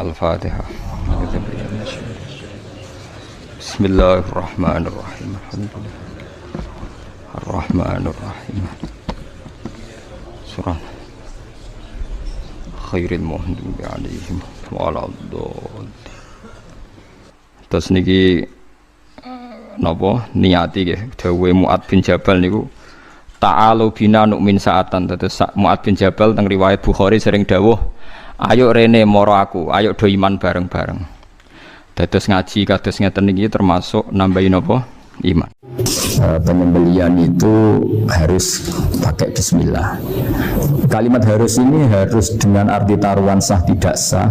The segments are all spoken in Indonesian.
Al-Fatihah. Bismillahirrahmanirrahim. Ar-Rahmanirrahim. Surah Khairil Muhdubi alaihim Waladhdallin. Terus niki napa niati nggih dawuhe Mu'adz bin Jabal niku ta'alu bina nu'min sa'atan. Terus Mu'adz bin Jabal teng riwayat Bukhari sering dawuh, ayo rene moro aku, ayo do iman bareng-bareng. Dados ngaji kados ngeten iki termasuk nambahin apa? Iman. Penyembelian itu harus pakai bismillah. Kalimat harus ini harus dengan arti taruhan sah tidak sah,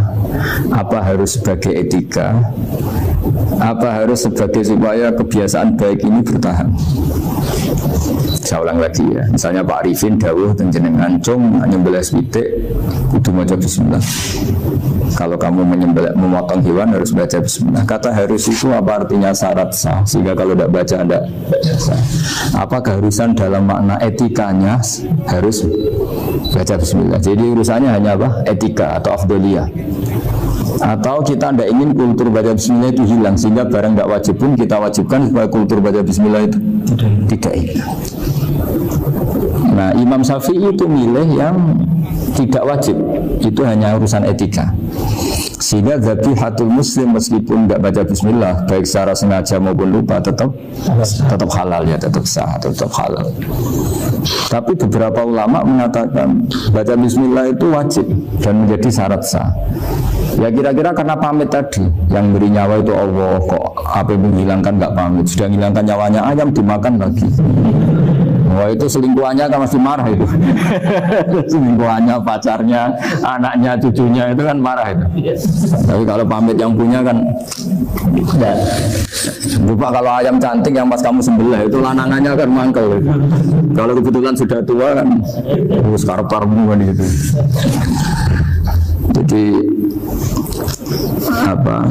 apa harus sebagai etika, apa harus sebagai supaya kebiasaan baik ini bertahan. Saya ulang lagi ya, misalnya Pak Arifin dawuh teng jenengan cung nyembelih sithik kudu maca bismillah. Kalau kamu menyembelih memotong hewan harus baca bismillah. Kata harus itu apa artinya syarat sah, sehingga kalau tidak baca tidak sah. Apa keharusan dalam makna etikanya harus baca bismillah. Jadi urusannya hanya apa? Etika atau afdoliyah. Atau kita tidak ingin kultur baca bismillah itu hilang, sehingga barang tidak wajib pun kita wajibkan supaya kultur baca bismillah itu tidak hilang. Nah, Imam Syafi'i itu milih yang tidak wajib, itu hanya urusan etika. Sehingga zabihatul muslim meskipun tidak baca bismillah, baik secara sengaja maupun lupa tetap halal ya, tetap sah, tetap halal. Tapi beberapa ulama mengatakan baca bismillah itu wajib dan menjadi syarat sah. Ya kira-kira karena pamit tadi, yang beri nyawa itu Allah, kok apa yang menghilangkan nggak pamit, sudah menghilangkan nyawanya ayam dimakan lagi. Wah itu selingkuhannya kan masih marah itu. Selingkuhannya, pacarnya, anaknya, cucunya itu kan marah itu. Tapi kalau pamit yang punya kan ya. Lupa kalau ayam cantik yang pas kamu sembelih itu lanangannya kan mangkel itu. Kalau kebetulan sudah tua kan harus karep-karepmu kan gitu. Jadi apa?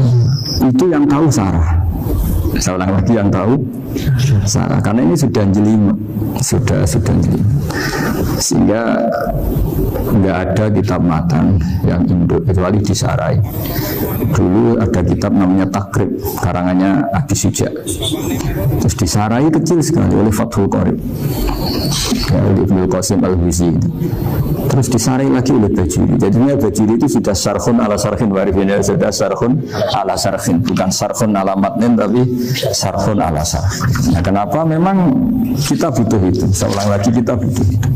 Itu yang tahu Sarah. Saya ulang lagi, yang tahu Sarah, karena ini sudah jeli, sudah jeli, sehingga nggak ada kitab matan yang induk kecuali disarai. Dulu ada kitab namanya Takrib, karangannya Abi Suja, terus disarai kecil sekali oleh Fathul Qorib, ya, oleh Ibnu Qasim Al-Huzi, terus disarai lagi oleh Bajuri. Jadinya Bajuri itu sudah sarhun ala sarhin warifin, sudah sarhun ala sarhin, bukan sarhun ala matnin tapi sarhun ala sarhin. Nah, kenapa memang kita butuh itu? Saya ulang lagi, kita butuh itu.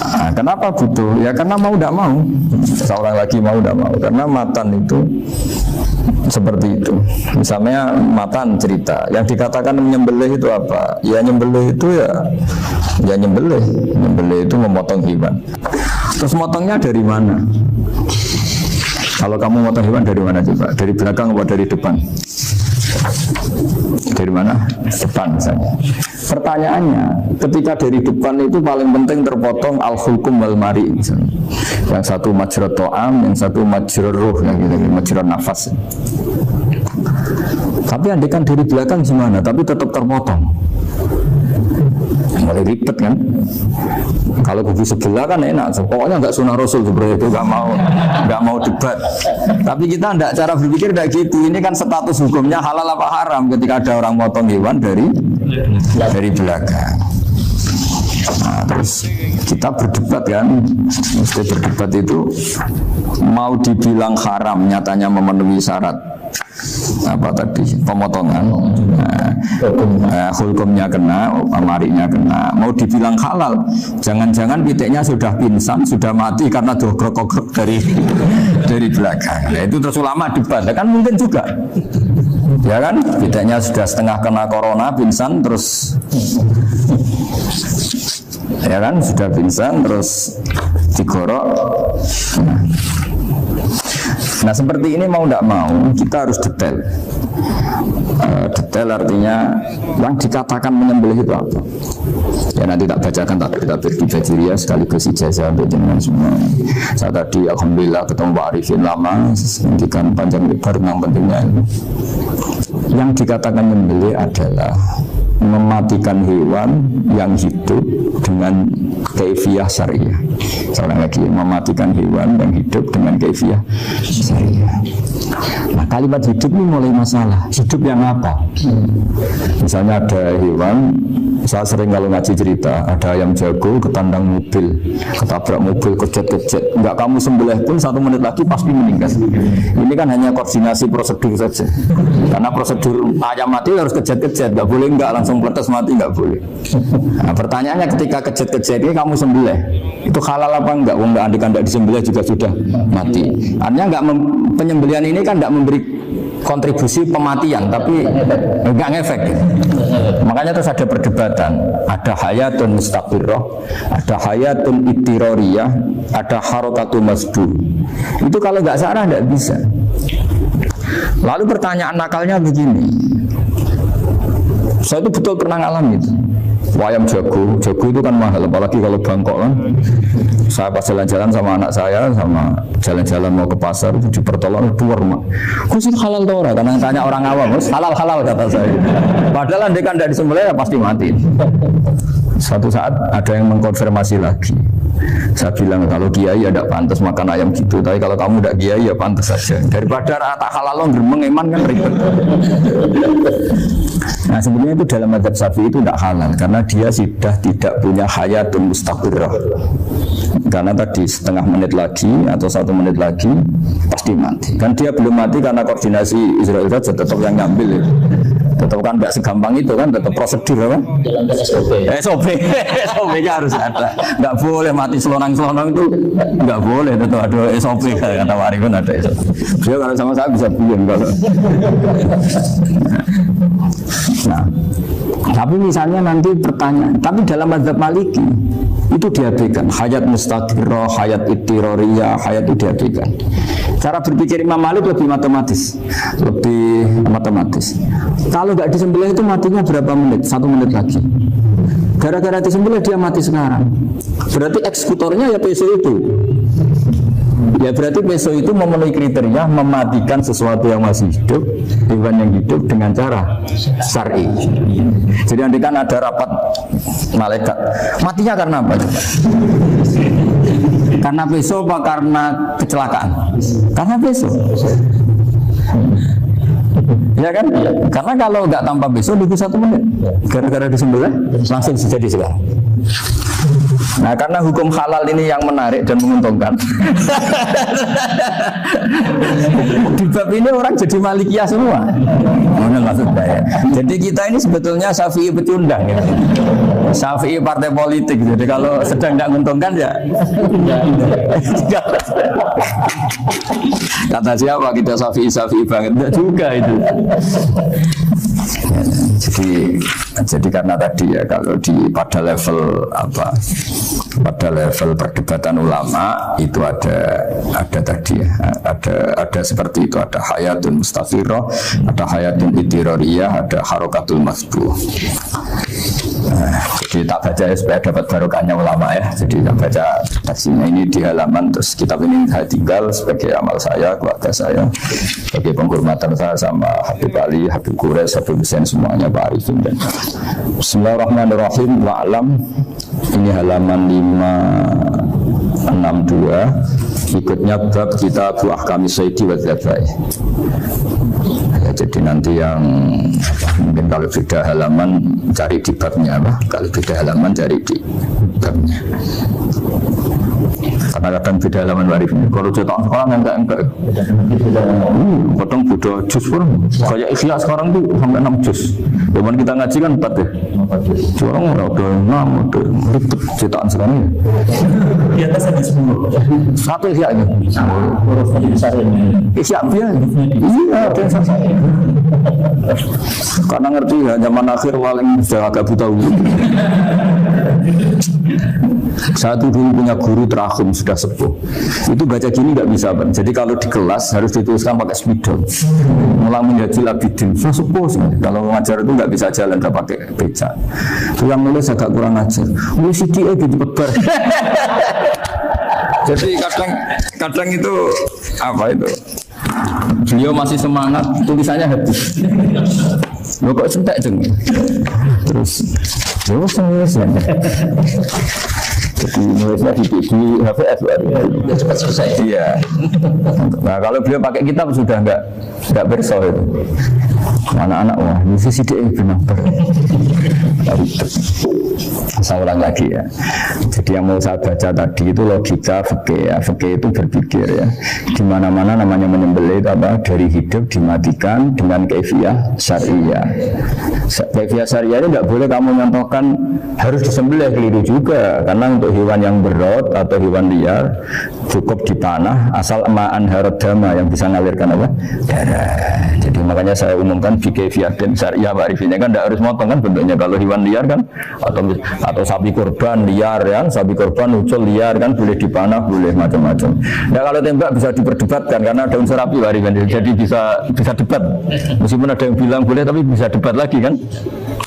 Nah, kenapa butuh? Ya karena mau tidak mau. Saya ulang lagi, mau tidak mau. Karena matan itu seperti itu. Misalnya matan cerita yang dikatakan menyembelih itu apa? Ya nyembelih itu ya nyembelih itu memotong hewan. Terus motongnya dari mana? Kalau kamu motong hewan dari mana coba? Dari belakang atau dari depan? Dari mana? Depan misalnya. Pertanyaannya, ketika dari depan itu paling penting terpotong al-hulkum wal mari misalnya. Yang satu majrur to'am, yang satu majrur ruh, yang gitu, majrur nafas. Tapi andekan dari belakang gimana? Tapi tetap terpotong. Mulai ribet kan? Kalau kubu sebelah kan enak, pokoknya nggak sunnah Rasul seperti itu, nggak mau debat. Tapi kita tidak, cara berpikir tidak gitu. Ini kan status hukumnya halal apa haram ketika ada orang motong hewan dari belakang. Nah, terus kita berdebat kan, mesti berdebat itu mau dibilang haram, nyatanya memenuhi syarat apa tadi pemotongan, hukumnya kena, amarinya kena. Mau dibilang halal, jangan-jangan pitiknya sudah pingsan, sudah mati karena dogrok-dogrok dari belakang. Nah, itu terus ulama debat, kan mungkin juga, ya kan, pitiknya sudah setengah kena corona, pingsan terus, ya kan, sudah pingsan terus digorok. Nah seperti ini mau tidak mau kita harus detail. Detail artinya yang dikatakan menyembelih itu apa? Ya nanti tak bacakan tabir di Bajiriyah sekaligus ijazah untuk jenengan semua. Saya tadi alhamdulillah ketemu Pak Arifin lama, hentikan panjang lebar tentang pentingnya. Yang dikatakan menyembelih adalah mematikan hewan yang hidup dengan kaifiyah syariah. Seorang lagi mematikan hewan yang hidup dengan kaifiyah syariah. Nah, kalimat hidup ini mulai masalah. Hidup yang apa? Misalnya ada hewan, saya sering kalau ngaji cerita, ada ayam jago ketandang mobil, ketabrak mobil, kejet-kejet. Enggak kamu sembelih pun 1 menit lagi pasti meninggal. Ini kan hanya koordinasi prosedur saja. Karena prosedur ayam mati harus kejet-kejet, enggak boleh enggak langsung peletes mati, enggak boleh. Nah, pertanyaannya ketika kejet-kejet ini kamu sembelih, itu halal apa enggak? Wong enggak andikan enggak disembelih juga sudah mati. Artinya enggak penyembelihan ini kan enggak memberi kontribusi pematian, tapi enggak ngefek. Makanya terus ada perdebatan, ada hayatun mustaqirrah, ada hayatun ittirariyah, ada harakatun masbuh. Itu kalau enggak syarah enggak bisa. Lalu pertanyaan nakalnya begini, saya itu betul pernah ngalamin itu. Ayam jago itu kan mahal, apalagi kalau Bangkok kan. Saya pas jalan-jalan sama anak saya, sama jalan-jalan mau ke pasar itu di pertolongan dua rumah. Kok sih halal tuh orang? Karena tanya orang awam, halal kata saya. Padahal dia kan dari disembelih ya pasti mati. Suatu saat ada yang mengkonfirmasi lagi. Saya bilang kalau kiai ya tidak pantas makan ayam gitu, tapi kalau kamu tidak kiai ya pantas saja. Daripada rata halal lo mengeman kan ribet. Nah sebenarnya itu dalam mazhab Syafi'i itu tidak halal karena dia sudah tidak punya hayatun mustaqirrah. Karena tadi setengah menit lagi atau 1 menit lagi pasti mati. Kan dia belum mati karena koordinasi Israel saja tetap yang ngambil. Tetap kan tidak segampang itu kan, tetap prosedur kan? SOP harus ada. Nggak boleh mati selonang-selonang itu nggak boleh, tetap ada SOP kata Warifun ada SOP. Dia kalau sama saya bisa bikin kalau. Nah, tapi misalnya nanti pertanyaan, tapi dalam mazhab Maliki itu diabaikan, hayat mustaqirrah, hayat ittirariyah, hayat itu diabaikan. Cara berpikir Imam Malik lebih matematis. Kalau nggak disembelih itu matinya berapa menit? 1 menit lagi. Gara-gara disembelih dia mati sekarang. Berarti eksekutornya ya peso itu. Ya berarti peso itu memenuhi kriteria mematikan sesuatu yang masih hidup, hewan yang hidup dengan cara syar'i. Jadi nanti kan ada rapat malaikat. Matinya karena apa? Karena peso apa karena kecelakaan? Karena peso. Ya kan? Karena kalau nggak tanpa peso nunggu 1 menit. Gara-gara disembelih langsung jadi sekarang. Nah karena hukum halal ini yang menarik dan menguntungkan. Di bab ini orang jadi Malikiyah semua. Maksudnya ya. Jadi kita ini sebetulnya Syafi'i pecundang ya. Syafi'i partai politik. Jadi kalau sedang tidak menguntungkan ya. Kata siapa kita Syafi'i banget? Tidak juga itu. Jadi karena tadi ya kalau pada level perdebatan ulama itu ada tadi ya, ada seperti itu, ada hayatun mustaqirrah, ada hayatun ittirariyah, ada harakatul masbuh. Jadi tak baca ya supaya dapat barokahnya ulama ya. Jadi tak baca taksinya ini di halaman, terus kitab ini saya tinggal sebagai amal saya, keluarga saya, sebagai penghormatan saya sama Habib Ali, Habib Qures, Habib Hussein semuanya, Pak Arifin dan Bismillahirrahmanirrahim. Wa'lam, ini halaman 562. Ikutnya bab kita buah kami sayyidi wa dzabai. Ya, jadi nanti yang mungkin kalau beda halaman cari di babnya apa? Kalau beda halaman cari di babnya. Karena kadang beda halaman Warif ini. Kalau cetak sekarang enggak. Kadang beda juz pun. Kayak Ikhya sekarang tuh sampai 6 juz. Zaman kita ngaji kan 4 ya. Sekarang udah 6, udah ribet cetakan sekarang ya. Di atas ada 10. Satu Ikhya ini. Ikhya dia. Iya, karena ngerti ya zaman akhir paling sudah agak buta. Saya tuh dulu punya guru terakhum sudah sepuh. Itu baca gini nggak bisa, Pak. Jadi kalau di kelas harus dituliskan pakai spidol. Mulang menjadi labidin. Saya sepuh sih. Kalau mengajar itu nggak bisa jalan, nggak pakai beca. Itu yang nulis agak kurang ajar. Nulis CDA gitu bebar. Jadi kadang itu apa itu? Beliau masih semangat, tulisannya habis. Lo kok sentek jeng? Terus, yo selesai. Jadi nulisnya di HVS udah cepat selesai. Iya. Nah kalau beliau pakai kitab sudah nggak berso itu. Anak-anak wah ini sih dia benar. Saya ulang lagi ya. Jadi yang mau saya baca tadi itu logika fikih ya. Fikih itu berpikir ya. Di mana-mana namanya menyembelih apa dari hidup dimatikan dengan kaifiyah syariah. Kaifiyah syariah ini tidak boleh kamu nyontohkan harus disembelih, keliru juga. Karena untuk hewan yang berot atau hewan liar cukup di tanah asal ma'an harodama yang bisa mengalirkan apa? Darah. Jadi makanya saya umumkan kaifiyah dan syariah warifinya kan tidak harus motong kan bentuknya. Kalau hewan liar kan atau sapi kurban liar kan, sapi kurban ucul liar kan boleh dipanah, boleh macam-macam. Nah kalau tembak bisa diperdebatkan karena daun serapi warifinya, jadi bisa debat. Meskipun ada yang bilang boleh tapi bisa debat lagi kan,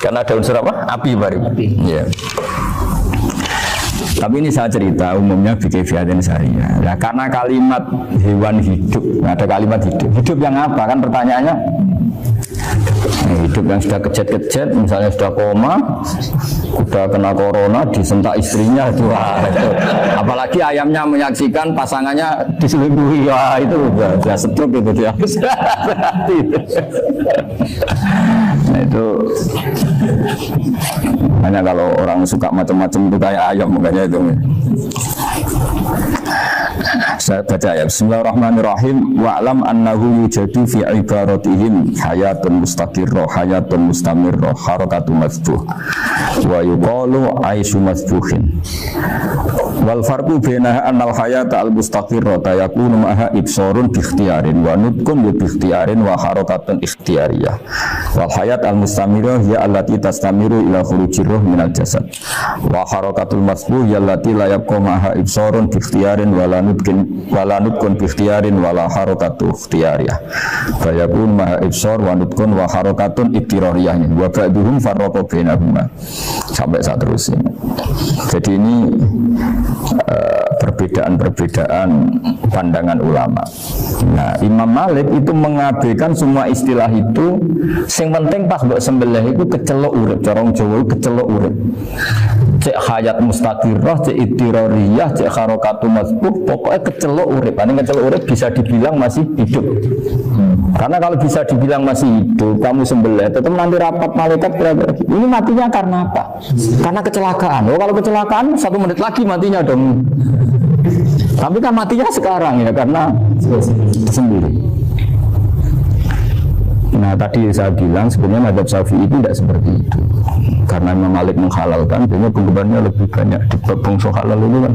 karena daun serapi api warifinya. Iya. Tapi ini saya cerita umumnya fikih dan syariah. Nah, karena kalimat hewan hidup, ada kalimat hidup yang apa kan pertanyaannya? Hidup yang sudah kejet-kejet, misalnya sudah koma, sudah kena corona, disentak istrinya itu. Apalagi ayamnya menyaksikan pasangannya diselingkuhi, wah itu sudah stroke itu dia. Nah itu hanya kalau orang suka macam-macam itu kayak ayam makanya itu. Saya baca ya. Bismillahirrahmanirrahim. Wa'lam annahu yujadu fi ibaratihim hayatun mustaqirrah, hayatun mustamirrah, harakatu masbuh. Wa yuqalu aisyu masbuhin. Wal farqu bainaha annal hayata al mustaqirrah yakunu ma'aha ibsarun bi ikhtiyarin wa nutqun bi ikhtiyarin wa harakatun ikhtiyariyah. Wal hayat al mustamirrah ya allati tastamiru ila khurujir ruh minal jasad. Wa harakatul masbuh ya allati la yabqa ma'aha ibsarun bi ikhtiyarin wala nutqun bi ikhtiyarin wala harakatu ikhtiyariyah. Fa yakunu ma'a ibsar wa nutqun wa harakatun iktirariyah. Wa ba'duhum farraqa bainahuma. Sampai saat terus ini. Jadi ini perbedaan-perbedaan pandangan ulama. Nah, Imam Malik itu mengabaikan semua istilah itu. Yang penting pas mbok sembelih itu kecelok urip, corong Jawa kecelok urip. Cek hayat mustaqirrah, cek ittirariyah, cek harakatu masbuh, pokoknya kecelok urip. Ini kecelok urip bisa dibilang masih hidup. Karena kalau bisa dibilang masih hidup, kamu sembelih, tetap nanti rapat malaikat kira-kira. Ini matinya karena apa? Karena kecelakaan. Oh, kalau kecelakaan 1 menit lagi matinya dong. Tapi kan matinya sekarang ya karena sendiri. Nah tadi saya bilang sebenarnya mazhab Syafi'i itu tidak seperti itu. Karena Imam Malik menghalalkan, jadi penggemarnya lebih banyak di bangsa halal itu kan.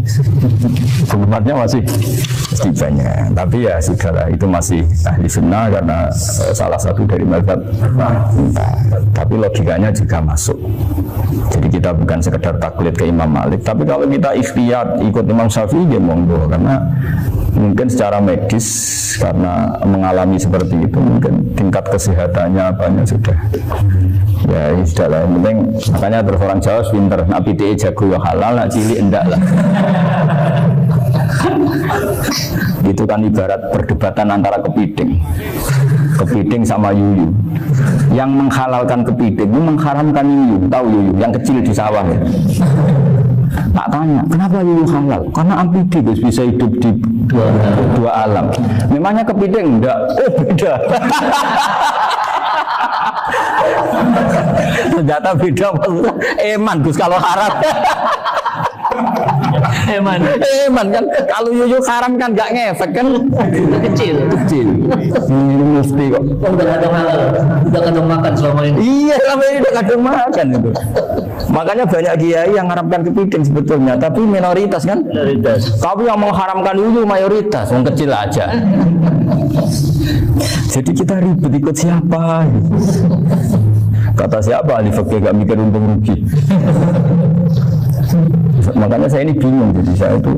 Penggemarnya masih banyak. Tapi ya sudahlah, itu masih ahli sunnah karena salah satu dari mazhab. Tapi logikanya juga masuk. Jadi kita bukan sekedar taklid ke Imam Malik, tapi kalau kita ikhtiyar ikut Imam Syafi'i ya monggo, karena mungkin secara medis karena mengalami seperti itu mungkin tingkat kesehatannya apanya sudah ya sudah lah, yang penting makanya terus orang Jawa pinter nak PTE jago ya halal, nak cilik enggak lah. Itu kan ibarat perdebatan antara kepiting sama yuyu. Yang menghalalkan kepiting itu mengharamkan yuyu. Tahu yuyu yang kecil di sawah ya? Tak tanya, kenapa yuyu halal? Karena ampidi bisa hidup di dua alam. Memangnya kepiting enggak? Oh beda. Ternyata beda maksudnya. Eman Gus kalau haram. Eman kan kalau yuyu haram kan nggak ngefek kan, kecil. Mesti kok. Udah kadang halal, udah kadang makan selama ini. Iya selama ini udah kadang makan itu. Makanya banyak kiai yang mengharamkan kepiting sebetulnya, tapi minoritas kan. Minoritas. Tapi yang mengharamkan yuyu mayoritas, yang kecil aja. Jadi kita ribet ikut siapa? Kata siapa ahli fikih gak mikir untung rugi. Makanya saya ini bingung, jadi saya itu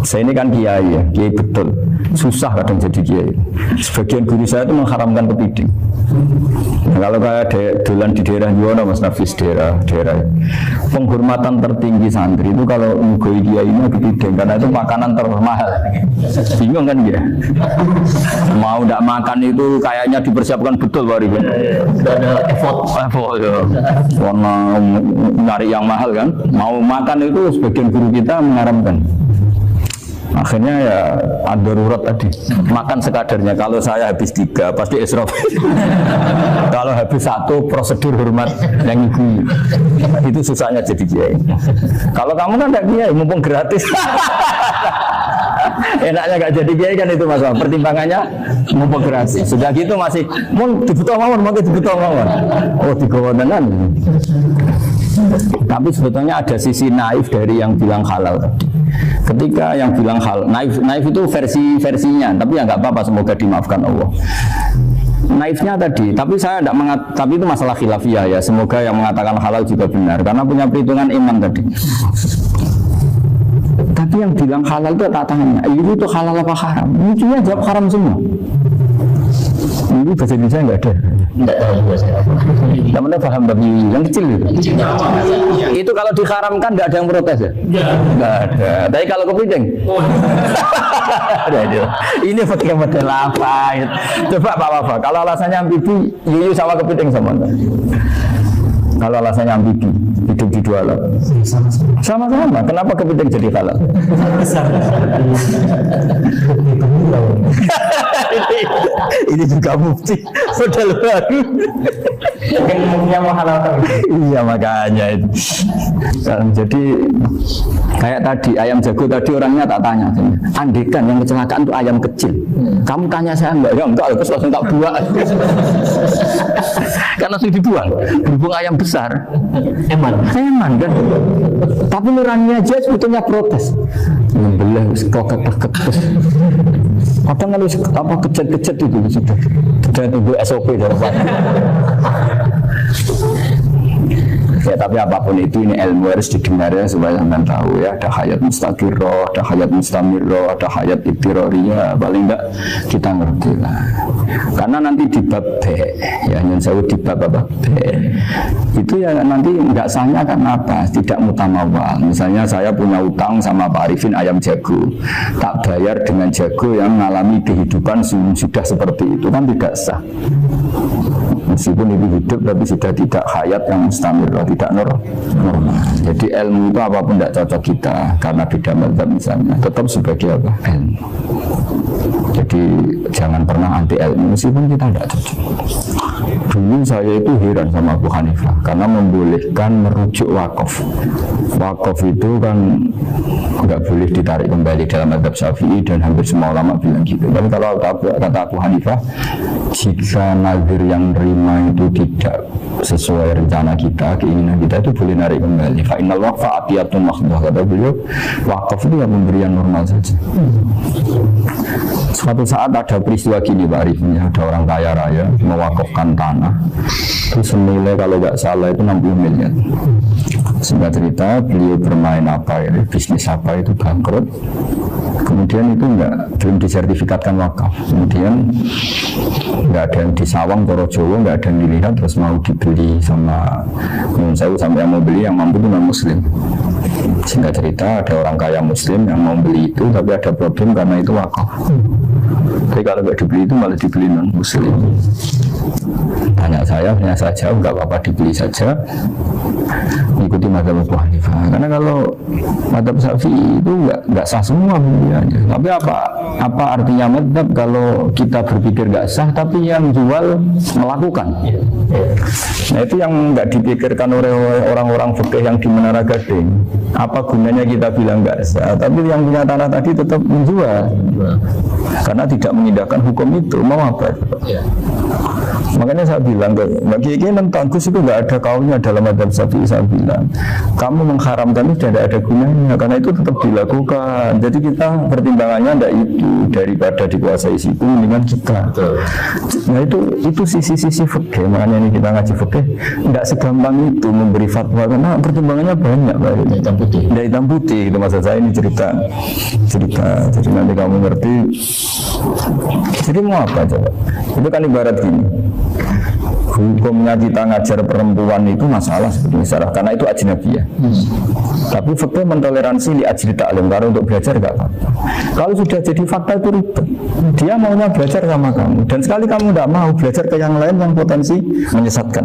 Saya ini kan kiai ya, kiai betul. Susah kadang jadi kiai. Sebagian guru saya itu mengharamkan kepiting. Nah, kalau kayak dolan di daerah Yono, Mas Nafis daerah penghormatan tertinggi santri itu kalau ngugoi kiai ini kepiting karena itu makanan termahal. Bingung kan dia? Mau tidak makan itu kayaknya dipersiapkan betul Pak Rifan. Sudah ada effort ya. Warna nyari yang mahal kan. Mau makan itu sebagian guru kita mengharamkan. Akhirnya ya ada darurat tadi. Makan sekadarnya. Kalau saya habis 3 pasti israf. Kalau habis 1 prosedur hormat yang ibu. Itu susahnya jadi kiai. Kalau kamu kan tidak kiai, mumpung gratis. Enaknya gak jadi kiai kan itu masalah. Pertimbangannya mumpung gratis. Sudah gitu masih mau dibutuh mawon, mau dibutuh mawon. Oh digowonan. Tapi sebetulnya ada sisi naif dari yang bilang halal tadi. Ketika yang bilang halal, naif itu versinya, tapi ya nggak apa-apa, semoga dimaafkan Allah. Naifnya tadi, tapi saya tidak tapi itu masalah khilafiyah ya. Semoga yang mengatakan halal juga benar, karena punya perhitungan iman tadi. Tapi yang bilang halal itu tak tanya, itu tuh halal apa haram? Lucunya jawab haram semua. Ini bahasa Indonesia nggak ada. Tidak tahu bahasa apa. Namanya paham tapi yang kecil itu. Itu kalau diharamkan nggak ada yang protes ya? Nggak ada. Tapi kalau kepiting, ini pakai model apa? Coba Pak Wafa. Kalau alasannya ambigu, yuyu sama kepiting sama. Kalau alasannya ambigu, hidup di 2 alam. Sama-sama. Kenapa kepiting jadi halal? Ini juga bukti model baru. Yang menghalalkan. Iya makanya itu. Jadi kayak tadi ayam jago tadi orangnya tak tanya. Andekan yang kecelakaan itu ayam kecil. Kamu tanya saya enggak? Ya enggak, terus langsung tak buang. Kan langsung dibuang. Berhubung ayam besar. Eman kan. Tapi nuraninya aja sebetulnya protes. Membelah kok ketes. Kadang kalau apa kecet-kecet itu sudah tunggu SOP dari Pak. Ya tapi apapun itu ini ilmu harus didengar ya supaya sampean tahu ya, ada hayat mustaqirroh, ada hayat mustamirroh, ada hayat ibtiroriyah, paling enggak kita ngerti lah. Karena nanti di bab B ya, yang saya di bab apa B itu ya nanti enggak sahnya karena apa? Tidak mutamawal. Misalnya saya punya utang sama Pak Arifin ayam jago, tak bayar dengan jago yang mengalami kehidupan sudah seperti itu, kan tidak sah. Meskipun itu hidup tapi sudah tidak hayat yang mustamir, tidak normal. Jadi ilmu itu apapun tidak cocok kita karena beda mazhab misalnya, tetap sebagai apa? Ilmu. Jadi jangan pernah anti ilmu meskipun kita tidak cocok. Dulu saya itu heran sama Abu Hanifah karena membolehkan merujuk wakaf. Wakaf itu kan nggak boleh ditarik kembali dalam mazhab Syafi'i dan hampir semua ulama bilang gitu. Tapi kalau kata Abu Hanifah, jika nazir yang nerima itu tidak sesuai rencana kita, keinginan kita, itu boleh narik kembali. Fa innal waqfa atiyatun mahdhah, kata beliau. Wakaf itu ya pemberian normal saja. Suatu saat ada peristiwa gini Pak Arif, ada orang kaya raya mewakafkan tanah itu senilai kalau nggak salah itu 60 miliar. Singkat cerita beliau bermain apa ya, bisnis apa itu bangkrut. Kemudian itu belum disertifikatkan wakaf. Kemudian nggak ada yang di Sawang, Torojowo, nggak ada yang dilihat, terus mau dibeli sama saya sampai yang mau beli yang mampu itu non muslim. Singkat cerita ada orang kaya muslim yang mau beli itu, tapi ada problem karena itu wakaf. Tapi kalau nggak dibeli itu malah dibeli non muslim. Tanya saya, nggak apa-apa dibeli saja, ikuti mazhab Abu Hanifah. Karena kalau mazhab Syafi'i itu nggak sah semua pembeliannya. Tapi apa artinya mazhab kalau kita berpikir nggak sah, tapi yang jual melakukan? Nah itu yang nggak dipikirkan oleh orang-orang fikih yang di Menara Gading. Apa gunanya kita bilang nggak sah, tapi yang punya tanah tadi tetap menjual, karena tidak mengindahkan hukum itu. Mau apa? Makanya saya bilang ke Mbak Kiki tentang Gus itu nggak ada kaulnya dalam adab Syafi'i. Saya bilang kamu mengharamkan itu tidak ada gunanya karena itu tetap dilakukan. Jadi kita pertimbangannya tidak itu daripada dikuasai siku dengan kita. Nah itu sisi-sisi fikih. Makanya ini kita ngaji fikih tidak segampang itu memberi fatwa karena pertimbangannya banyak. Dari hitam putih itu maksud saya, ini cerita. Jadi nanti kamu ngerti. Jadi mau apa coba? Itu kan ibarat gini. Hukumnya kita ngajar perempuan itu masalah sebetulnya karena itu ajnabiyah. Tapi fakta mentoleransi di ajri ta'lim karena untuk belajar enggak apa-apa. Kalau sudah jadi fakta itu ribet. Dia maunya belajar sama kamu dan sekali kamu tidak mau belajar ke yang lain yang potensi menyesatkan.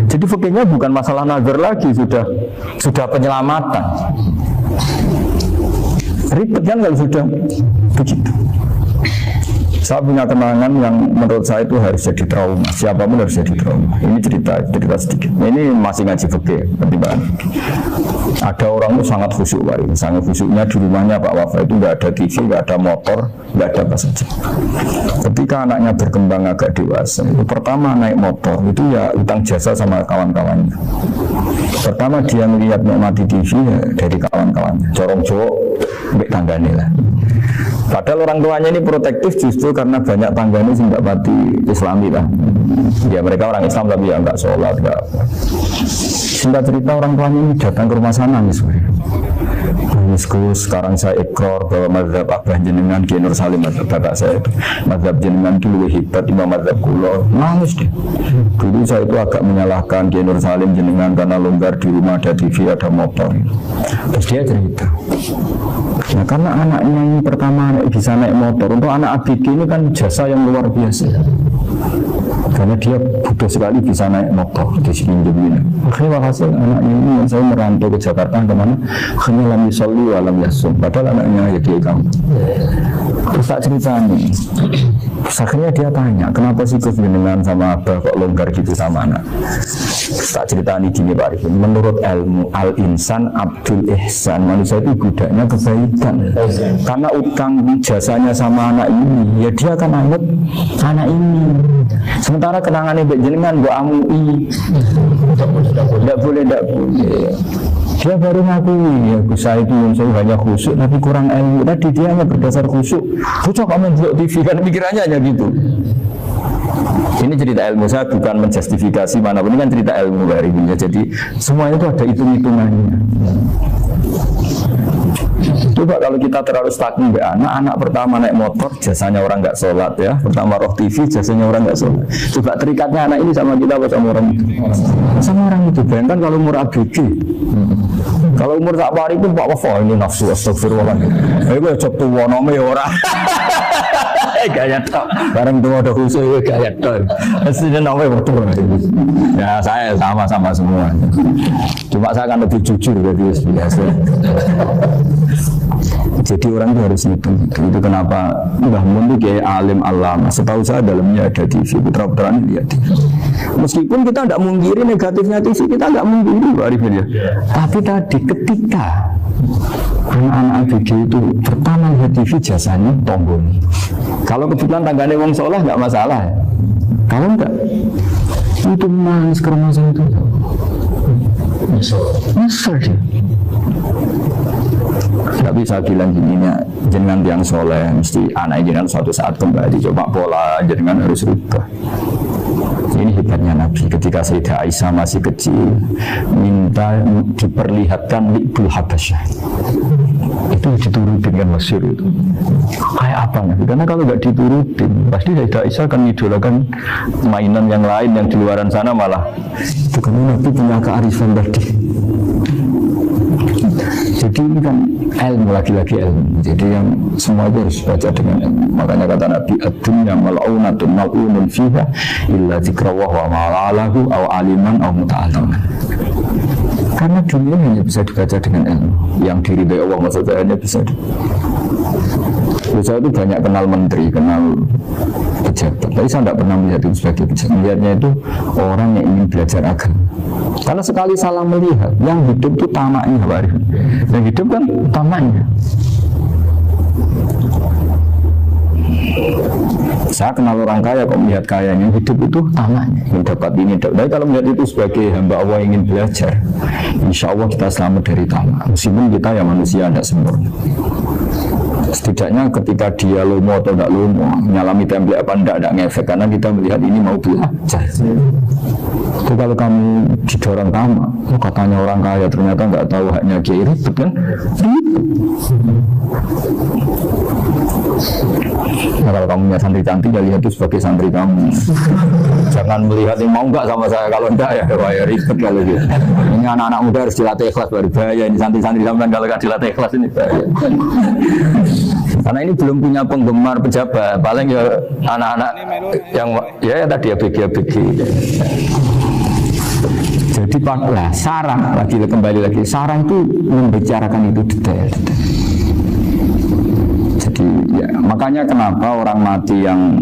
Jadi fakta bukan masalah nazar lagi, sudah penyelamatan. Ribet kan kalau sudah begitu. Saya punya kenangan yang menurut saya itu harus jadi trauma. Siapapun harus jadi trauma. Ini cerita sedikit. Ini masih ngaji fikih, pertimbangan. Ada orang itu sangat khusyuk, sangat khusyuknya di rumahnya Pak Wafa itu nggak ada TV, nggak ada motor, nggak ada apa saja. Ketika anaknya berkembang agak dewasa, itu pertama naik motor itu ya utang jasa sama kawan-kawannya. Pertama dia melihat nikmati TV ya, dari kawan-kawannya. Corong cowok, mbek tanggane lah. Padahal orang tuanya ini protektif justru karena banyak tangganya sih nggak mati Islami lah. Ya mereka orang Islam tapi ya nggak sholat, nggak apa. Singkat cerita orang tuanya ini datang ke rumah sana misalnya. Gus, sekarang saya ikrar bahwa mazhab Abah jenengan Ki Nur Salim mazhab bapak saya itu mazhab jenengan itu lebih hebat imam mazhab kula. Nangis deh. Dulu saya itu agak menyalahkan Ki Nur Salim jenengan karena longgar di rumah ada TV ada motor. Terus dia cerita. Nah, karena anaknya yang pertama bisa naik motor, untuk anak ABG ini kan jasa yang luar biasa. Karena dia butuh sekali bisa naik motor di sini ini. Akhirnya hasil anaknya ini saya merantau ke Jakarta kemana? Akhirnya lam yusolli wa lam yasum. Padahal anaknya ya dia kamu. Terus tak cerita nih. Akhirnya dia tanya, kenapa sih Gus jenengan sama Abah kok longgar gitu sama anak? Tak cerita nih gini Pak Arifin. Menurut ilmu al-insan abdul ihsan, manusia itu budaknya kebaikan. Karena utang jasanya sama anak ini, ya dia akan anggap anak ini. Sementara kenangan ibu jenengan bu amui, tidak boleh. Dia baru ngakui ya Gus saya itu hanya khusyuk tapi kurang ilmu. Tadi dia hanya berdasar khusyuk. Khusyuk kamu buat TV kan pikirannya hanya gitu. Ini cerita ilmu, saya bukan menjustifikasi manapun, ini kan cerita ilmu dari ini. Jadi semuanya itu ada hitung-hitungannya. Coba kalau kita terlalu stagnan be anak pertama naik motor jasanya orang nggak sholat ya, pertama roh TV jasanya orang nggak sholat. Coba terikatnya anak ini sama kita apa sama orang itu? Sama orang itu. Bayangkan kalau umur ABG, kalau umur tak pari pun Pak Wafa ini nafsu astagfirullah. Gue cop tua nome orang. Gaya tok, bareng tua ada khusus gaya tok. Aslinya nome motor. Ya saya sama semua. Cuma saya kan lebih jujur jadi biasa. Jadi orang itu harus ngitung. Itu kenapa Mbah Mun itu kayak alim alam. Setahu saya dalamnya ada TV, putra-putranya lihat TV. Meskipun kita tidak mungkiri negatifnya TV, kita tidak mungkiri Pak Arifin ya. Tapi tadi ketika anak-anak ABG itu pertama lihat TV jasanya tombol. Kalau kebetulan tanggane wong soleh nggak masalah ya. Kalau enggak, itu nangis ke rumah saya itu. Nyesel dia. Tapi saya bilang gini ya, jenengan yang soleh mesti anak jenengan suatu saat kembali. Coba pola jenengan harus rubah. Ini hebatnya Nabi ketika Sayyidah Aisyah masih kecil minta diperlihatkan Li'bul Habasyah. Itu diturutin kan masyhur itu. Kayak apa Nabi? Karena kalau nggak diturutin pasti Sayyidah Aisyah akan mengidolakan mainan yang lain yang di luaran sana malah. Itu kan Nabi punya kearifan tadi. Jadi ini kan ilmu, lagi-lagi ilmu. Jadi yang semua itu harus baca dengan ilmu. Makanya kata Nabi, ad-dunya mal'unatun mal'unun fiha illa dzikrawah wa ma'alahu aw aliman aw muta'aliman. Karena dunia hanya bisa dibaca dengan ilmu. Yang diridai Allah maksudnya hanya bisa. Saya itu banyak kenal menteri, kenal pejabat. Tapi saya tidak pernah melihat itu sebagai pejabat. Melihatnya itu orang yang ingin belajar agama. Karena sekali salah melihat, yang hidup itu tamaknya Pak Arif. Yang hidup kan tamaknya. Saya kenal orang kaya kok melihat kayanya, hidup itu tanahnya yang dapat ini. Tapi kalau melihat itu sebagai hamba Allah yang ingin belajar, insya Allah kita selamat dari tamak. Meskipun kita ya manusia tidak sempurna. Setidaknya ketika dia lomo atau tidak lomo, nyalami template apa tidak ngefek, karena kita melihat ini mau belajar. Itu kalau kamu didorong tamak, oh katanya orang kaya ternyata nggak tahu haknya kiai, ribet kan? Nah, kalau kamu punya santri cantik ya lihat itu sebagai santri kamu. Jangan melihat ini mau nggak sama saya, kalau enggak ya ribet kalau gitu. Ini anak-anak muda harus dilatih ikhlas baru bahaya. Ini santri-santri sampean kalau nggak dilatih ikhlas ini bahaya. Karena ini belum punya penggemar pejabat, paling ya anak-anak yang ya tadi ya BG. Jadi lah Sarah lagi kembali lagi Sarah itu membicarakan itu detail. Jadi ya makanya kenapa orang mati yang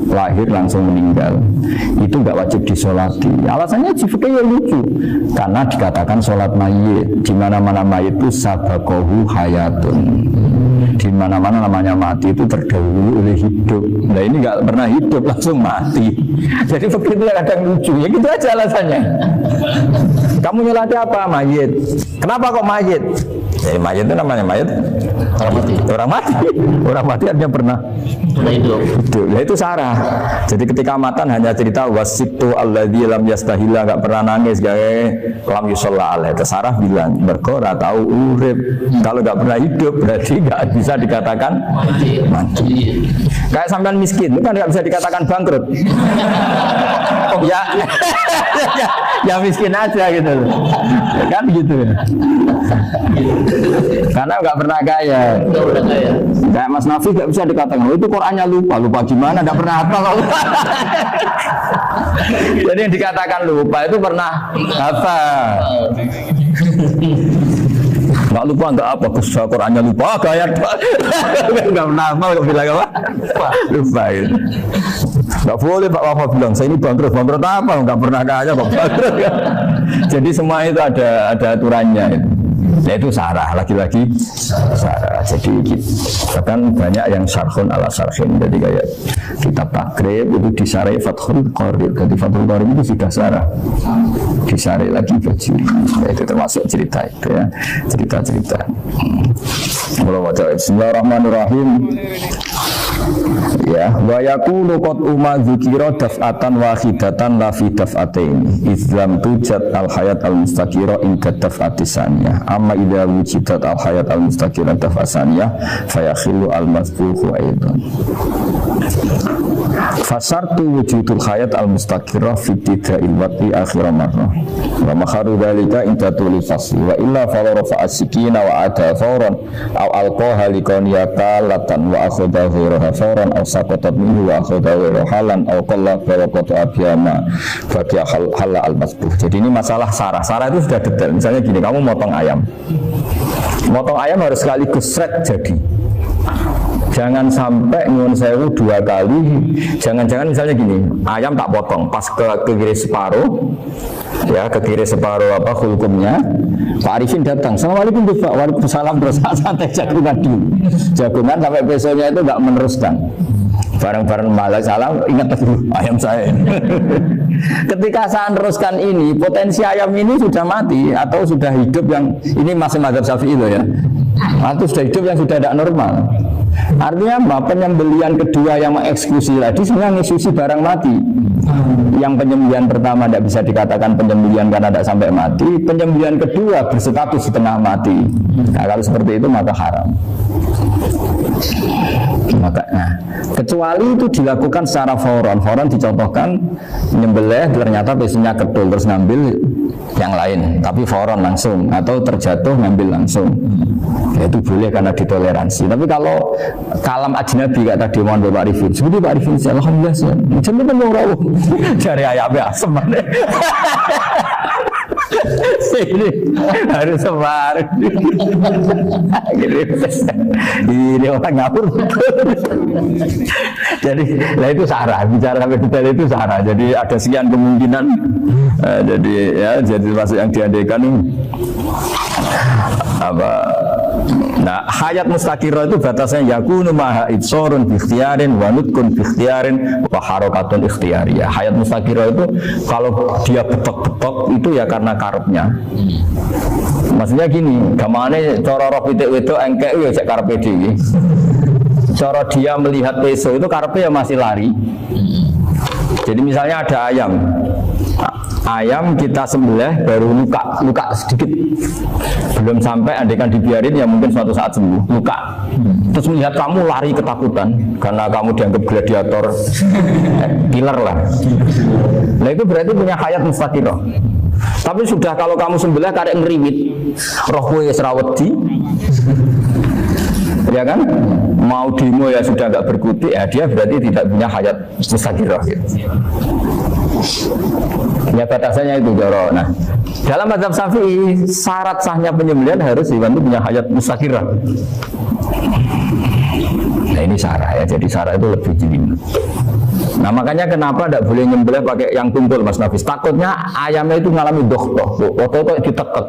lahir langsung meninggal itu nggak wajib disolati. Alasannya fikih lucu karena dikatakan sholat mayit di mana-mana mayit itu sabakohu hayatun. Di mana-mana namanya mati itu terdahulu oleh hidup. Nah ini nggak pernah hidup langsung mati. Jadi begitu kadang lucu. Ya gitu aja alasannya. Kamu nyolati apa? Mayit. Kenapa kok mayit? Ya mayit itu namanya mayit. Orang mati. Orang mati. Orang mati artinya pernah hidup. Ya itu Sarah. Jadi ketika matan hanya cerita wasitu alladzi lam yastahila, nggak pernah nangis gawe lam yusalla alaih. Sarah bilang mergo ora tahu urip. Kalau nggak pernah hidup berarti nggak bisa dikatakan mati. Kayak sampean miskin itu kan nggak bisa dikatakan bangkrut. ya miskin aja gitu kan gitu ya. Karena nggak pernah kaya. Kayak Mas Nafi nggak bisa dikatakan oh, itu Qurannya lupa gimana, nggak pernah hafal. Jadi yang dikatakan lupa itu pernah hafal. Nggak lupa nggak apa, Qurannya lupa gaya nggak pernah hafal, kok bilang apa? Lupa gitu. Nggak boleh Pak Wafa bilang saya ini bangkrut apa? Nggak pernah kaya kok bangkrut. Jadi semua itu ada aturannya itu. Nah itu Sarah, lagi-lagi Sarah. Jadi bahkan banyak yang syarhun ala syarhin. Jadi kayak kitab takrib itu disarai Fathul Qorib. Jadi Fathul Qorib itu sudah Sarah, disarai lagi Bajuri. Nah, itu termasuk cerita itu ya, cerita-cerita. Bismillahirrahmanirrahim. Ya, wa yaqulu qad umma dzikira daf'atan wahidatan la fi daf'atain. Islam tujad al hayat al mustaqira in daf'ati saniyah. Amma idza wujidat al hayat al mustaqira daf'asaniyah fayakhilu al masbuhu aidan. Fasartu wujudul hayat al mustaqira fi tida'il waqti akhir marrah. Wa makharu dzalika inda tuli fasli wa illa fala rafa'a sikina wa ada fawran aw alqaha liqaniyata latan wa akhadha ghayraha fawran aw saqatat minhu wa akhadha ghayraha halan aw qalla baraqatu abiyama bagi hal al masbuh. Jadi ini masalah Sarah. Sarah itu sudah detail. Misalnya gini, kamu motong ayam. Motong ayam harus sekaligus shred jadi. Jangan sampai nyuwun sewu 2 kali. Jangan-jangan misalnya gini, ayam tak potong, pas ke kiri separuh, ya ke kiri separuh apa hulkumnya. Pak Arifin datang, assalamualaikum Pak, waalaikumsalam, terus santai jagungan dulu. Jagungan sampai besoknya itu nggak meneruskan. Bareng-bareng malah salam, ingat dulu ayam saya. Ketika saya meneruskan ini, potensi ayam ini sudah mati atau sudah hidup yang ini masih mazhab Syafi'i loh ya. Atau sudah hidup yang sudah tidak normal. Artinya apa? Penyembelian kedua yang mengeksekusi tadi sebenarnya mengeksekusi barang mati. Yang penyembelian pertama tidak bisa dikatakan penyembelian karena tidak sampai mati. Penyembelian kedua berstatus setengah mati. Nah, kalau seperti itu maka haram. Nah, kecuali itu dilakukan secara fauran. Fauran dicontohkan menyembelih ternyata besoknya kedul terus ngambil yang lain, tapi fauran langsung atau terjatuh ngambil langsung. Ya, itu boleh karena ditoleransi. Tapi kalau kalam ajnabi kata tadi mohon Bapak Arifin, seperti Pak Arifin, alhamdulillah sih. Jangan lupa ngurau cari ayamnya asem. Ini harus sebar. Ini orang ngapur. Jadi, lah itu Sarah. Bicara sampai detail itu Sarah. Jadi ada sekian kemungkinan. Jadi ya, jadi masuk yang diandaikan apa Nah, hayat mustaqirah itu batasnya yakunu maha ibsorun bi ikhtiarin wa nutkun bi ikhtiarin wa harakatun ikhtiyariyah. Hayat mustaqirah itu kalau dia betok-betok itu ya karena karepnya. Maksudnya gini, gamane cara roh pitik wedok engkek ya cek karepe dhewe. Cara dia melihat peso itu karepnya ya masih lari. Jadi misalnya ada ayam kita sembelih baru luka sedikit, belum sampai andaikan dibiarin ya mungkin suatu saat sembuh luka, terus melihat kamu lari ketakutan karena kamu dianggap gladiator killer lah. Nah itu berarti punya hayat mustaqirah. Tapi sudah kalau kamu sembelih karek ngeriwit roh kowe serawedi, ya kan, mau demo ya sudah nggak berkutik, ya dia berarti tidak punya hayat mustaqirah gitu. Ya batasannya itu Joro. Nah, dalam mazhab Syafi'i syarat sahnya penyembelihan harus hewan itu punya hayat mustaqirah. Nah ini syarah ya, jadi syarah itu lebih jeli. Nah makanya kenapa tidak boleh nyembelih pakai yang tumpul Mas Nafis? Takutnya ayamnya itu ngalami dohtoh, waktu diteket.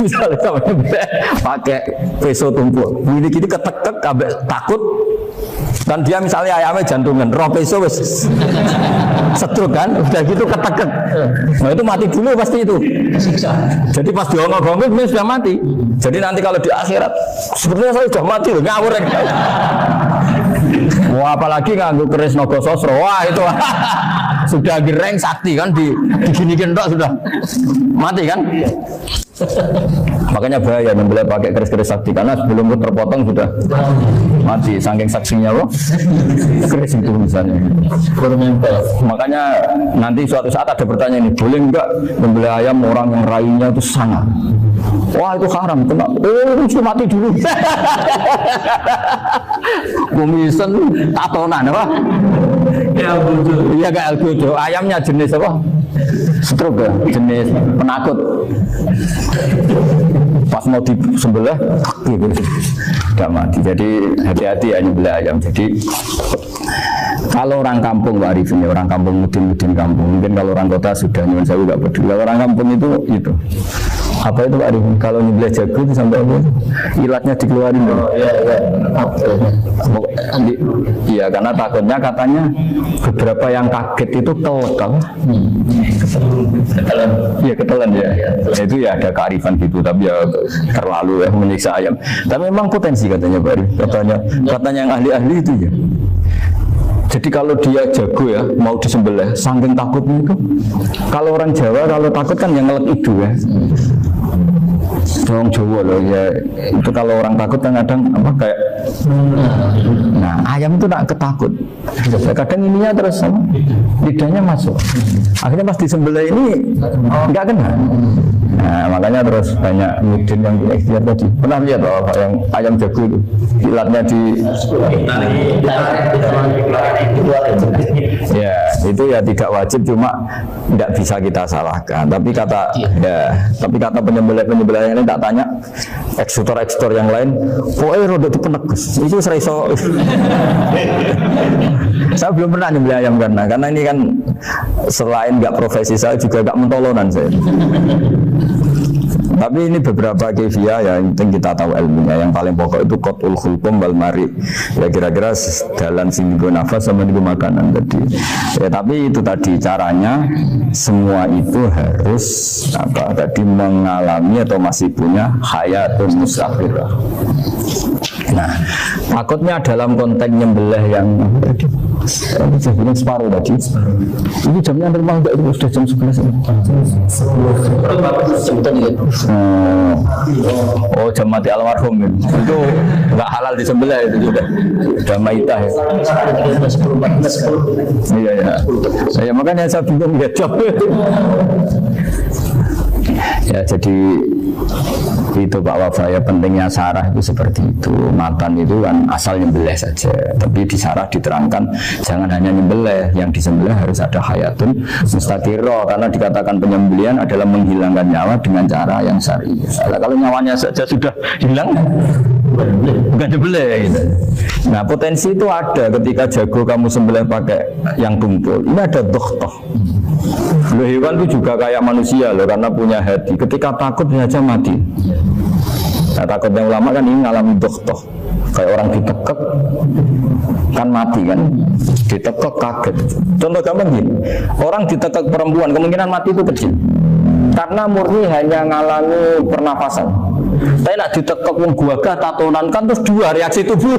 Misalnya sama nyembelih pakai peso tumpul, ini gini ketekek, takut. Dan dia misalnya ayamnya jantungan, roh peso wis setruk kan, udah gitu ketekek. Nah itu mati dulu pasti itu. Jadi pas diongok-ongok dia sudah mati. Jadi nanti kalau di akhirat, sebenarnya saya sudah mati loh, ngawur. Wah apalagi nganggu keris nogo sosro, wah itu sudah gereng sakti kan, diginikin tok sudah mati kan. Makanya bahaya nyembelih pakai keris-keris sakti karena sebelum terpotong sudah mati saking saksinya loh keris itu misalnya. Makanya nanti suatu saat ada pertanyaan ini, boleh enggak nyembelih ayam orang yang rayunya itu sangat? Wah itu haram, kenapa? Itu mati dulu. Kumisen tatonan apa? Iya gak algojo. Ayamnya jenis apa? Stroke ya, jenis penakut. Pas mau disembelih, gitu, gak mati. Jadi hati-hati ya nyembelih ayam. Jadi kalau orang kampung Pak Arifin, ya, orang kampung mudin kampung. Mungkin kalau orang kota sudah nyuwun sewu gak peduli. Kalau orang kampung itu apa itu Pak Arifin? Kalau nyembelih jago itu sampai apa? Ilatnya dikeluarin. Iya karena takutnya katanya beberapa yang kaget itu kelekal. Iya ketelan ya. Itu ya ada kearifan gitu, tapi ya terlalu ya menyiksa ayam. Tapi memang potensi katanya Pak Arifin. Katanya yang ahli-ahli itu ya. Jadi kalau dia jago ya mau disembelih, saking takutnya itu. Kalau orang Jawa kalau takut kan yang ngelek itu ya. Orang Jawa loh ya, itu kalau orang takut kan kadang apa kayak, nah ayam itu tak ketakut. Kadang ininya terus lidahnya masuk. Akhirnya pas disembelih ini nggak kena. Nah makanya terus banyak mudin yang punya ikhtiar tadi. Pernah lihat apa yang ayam jago itu ilatnya di ya itu ya tidak wajib, cuma tidak bisa kita salahkan. Tapi kata penyembelih ini tak tanya eksekutor yang lain, rodok itu penegus itu seraiso. Saya belum pernah nyembelih ayam karena ini kan selain nggak profesi saya juga nggak mentolonan saya. Tapi ini beberapa kefiyah ya, yang penting kita tahu ilmunya. Yang paling pokok itu qatul khulqum wal mari. Ya kira-kira dalam singgo nafas sama singgo makanan tadi. Ya tapi itu tadi caranya semua itu harus tadi mengalami atau masih punya hayatun mustaqirah. Nah, takutnya dalam konteks nyembelih yang ini separuh tadi. Ini jamnya normal enggak, itu sudah jam 11. Oh jam mati almarhum itu nggak halal disembelih itu sudah maitah ya. Iya ya. Saya makanya saya bingung ngejawab. Ya jadi itu Pak Wafa ya, pentingnya sarah itu seperti itu. Matan itu kan asal nyembelih saja, tapi di sarah diterangkan jangan hanya nyembelih, yang disembelih harus ada hayatun mustaqirah, karena dikatakan penyembelihan adalah menghilangkan nyawa dengan cara yang syar'i. Kalau nyawanya saja sudah hilang bukan nyembelih gitu. Nah potensi itu ada ketika jago kamu sembelih pakai yang tumpul, ini ada dohtoh. Hewan itu juga kayak manusia loh, karena punya hati. Ketika takut saja bisa mati. Nah, takutnya ulama kan ini ngalami doktoh, kayak orang ditekek kan mati kan, ditekek kaget. Contoh gampang gini, orang ditekek perempuan kemungkinan mati itu kecil, karena murni hanya ngalami pernafasan. Tapi nak ditekek wong gagah tatonan kan terus dua reaksi tubuh,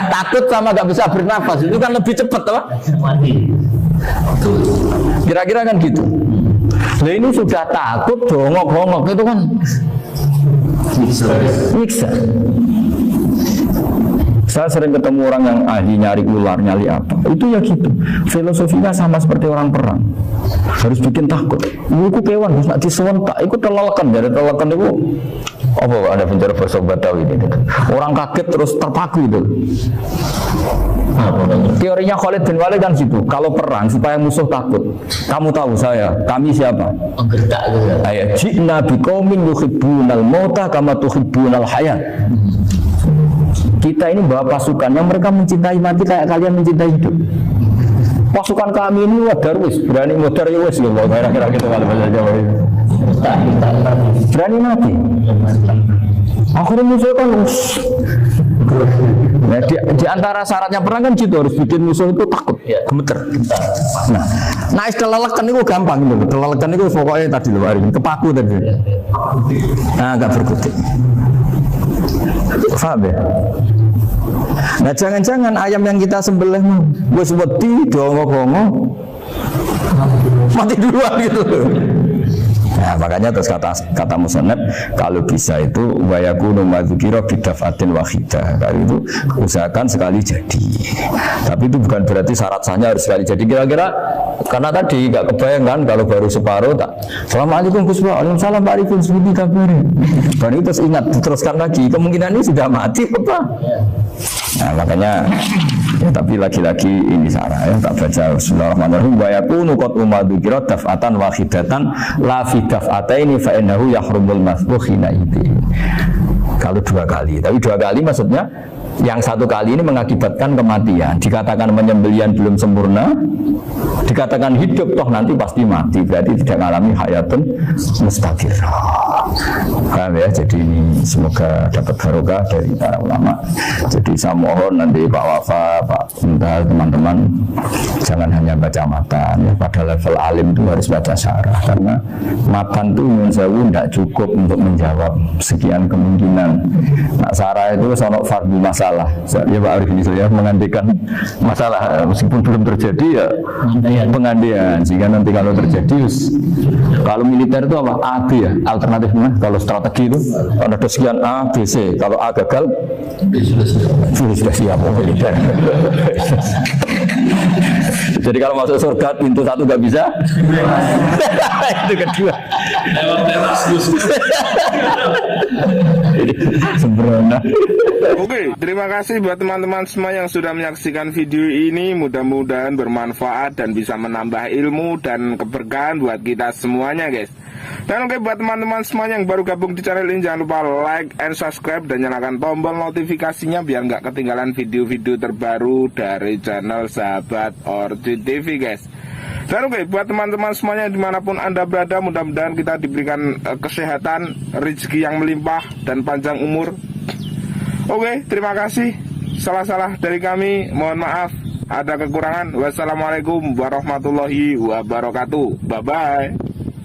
takut sama nggak bisa bernafas itu kan lebih cepat, toh? Mati. Kira-kira kan gitu. Lah ini sudah takut dongok-dongok itu kan nyiksa. Saya sering ketemu orang yang ahli nyari ular, nyari apa. Itu ya gitu. Filosofinya sama seperti orang perang. Harus bikin takut. Iku kewan harus nak disewentak. Iku telelekan, jadi telelekan itu apa ada penjara bahasa Batawi ini. Orang kaget terus terpaku itu. Teorinya Khalid bin Walid kan gitu. Kalau perang supaya musuh takut. Kamu tahu saya, kami siapa? Menggertak gitu. Ayat ji'na biqaumin yuhibbunal mauta kama tuhibbunal hayat. Kita ini bawa pasukan yang mereka mencintai mati kayak kalian mencintai hidup. Pasukan kami ini wadarwis, berani modar ya wis lho, kira-kira gitu kalau bahasa Jawa itu. Berani mati. Akhirnya musuh kan nah, di antara syaratnya perang kan gitu, harus bikin musuh itu takut, gemeter. Nah istilah lelekan itu gampang gitu. Lelekan itu pokoknya tadi loh hari ini kepaku tadi. Nah agak berkutik. Paham ya? Nah jangan-jangan ayam yang kita sembelih gue sebeti dongok-dongok mati duluan gitu. Nah makanya terus kata musannaf kalau bisa itu wayakunu madzukira bidafatin wahidah. Kalau itu usahakan sekali jadi. Tapi itu bukan berarti syarat sahnya harus sekali jadi. Kira-kira karena tadi nggak kebayang kan kalau baru separuh tak. Assalamualaikum Gus Pak. Waalaikumsalam Pak Arifin Subhi kabar. Baru terus ingat diteruskan lagi. Kemungkinan ini sudah mati apa? Nah makanya ya, tapi lagi-lagi ini sarah ya tak baca Bismillahirrahmanirrahim wa yakunu qad umadukira daf'atan wahidatan la fi daf'ataini fa innahu yahrumul masbukhina itu. Kalau dua kali, tapi dua kali maksudnya yang satu kali ini mengakibatkan kematian. Dikatakan penyembelian belum sempurna, dikatakan hidup toh nanti pasti mati, berarti tidak mengalami hayatun mustaqirrah. Paham ya? Jadi ini semoga dapat barokah dari para ulama. Jadi saya mohon nanti Pak Wafa, Pak Indah, teman-teman jangan hanya baca matan ya. Pada level alim itu harus baca syarah karena matan itu menurut saya tidak cukup untuk menjawab sekian kemungkinan. Nah syarah itu soal fardu masalah. Ya Pak Arif ini saya mengandikan masalah meskipun belum terjadi ya pengandaian. Sehingga nanti kalau terjadi kalau militer itu apa? A, B ya alternatifnya. Kalau strategi itu ada sekian A, B, C. Kalau A gagal sudah siap militer. Jadi kalau masuk surga pintu satu nggak bisa itu kedua sempurna. Oke, terima kasih buat teman-teman semua yang sudah menyaksikan video ini. Mudah-mudahan bermanfaat dan bisa menambah ilmu dan keberkahan buat kita semuanya guys. Dan oke buat teman-teman semua yang baru gabung di channel ini, jangan lupa like and subscribe dan nyalakan tombol notifikasinya biar nggak ketinggalan video-video terbaru dari channel Sahabat Orji TV guys. Dan oke buat teman-teman semuanya dimanapun anda berada, mudah-mudahan kita diberikan kesehatan, rezeki yang melimpah dan panjang umur. Oke, terima kasih. Salah-salah dari kami, mohon maaf ada kekurangan. Wassalamualaikum warahmatullahi wabarakatuh. Bye-bye.